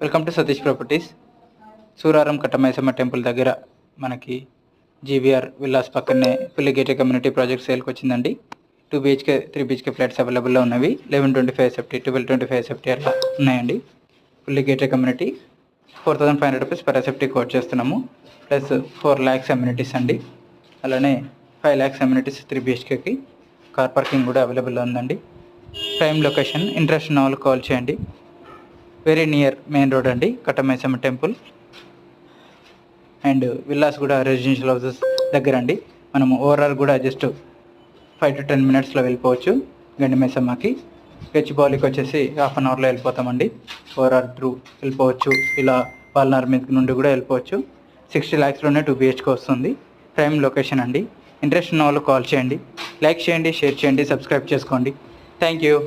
Welcome to Satish properties. Suraram Katta Maisamma temple దగ్గర మనకి GVR villas పక్కనే ఫుల్లీ గేటెడ్ కమ్యూనిటీ ప్రాజెక్ట్ సేల్కి వచ్చిందండి. 2 BHK 3 BHK ఫ్లాట్స్ అవైలబుల్లో ఉన్నవి. 1125 SFT 1225 SFT అట్లా ఉన్నాయండి. Fully gated community 4500 rupees per SFT quote చేస్తున్నాము. ప్లస్ 4 lakhs అమ్యూనిటీస్ అండి. అలానే 5 lakhs అమ్యూనిటీస్ 3 BHKకి. కార్ పార్కింగ్ కూడా అవైలబుల్లో ఉందండి. Prime location. ఇంట్రెస్ట్ ఉన్న వాళ్ళు కాల్ చేయండి. వెరీ నియర్ మెయిన్ రోడ్ అండి, కట్టమైసమ్మ టెంపుల్. అండ్ విల్లాస్ కూడా రెసిడెన్షియల్ హౌసెస్ దగ్గర అండి. మనము ఓవరాల్ కూడా జస్ట్ 5 to 10 minutesలో వెళ్ళిపోవచ్చు గండిమైసమ్మకి. గచ్చిబౌలికి వచ్చేసి 1/2 hourలో వెళ్ళిపోతామండి. ఓవరాల్ త్రూ వెళ్ళిపోవచ్చు. ఇలా పాల్నార్ మీద నుండి కూడా వెళ్ళిపోవచ్చు. 60 lakhsలోనే 2 BHK వస్తుంది. ప్రైమ్ లొకేషన్ అండి. ఇంట్రెస్ట్ ఉన్న వాళ్ళు కాల్ చేయండి. లైక్ చేయండి, షేర్ చేయండి, సబ్స్క్రైబ్ చేసుకోండి. Thank you.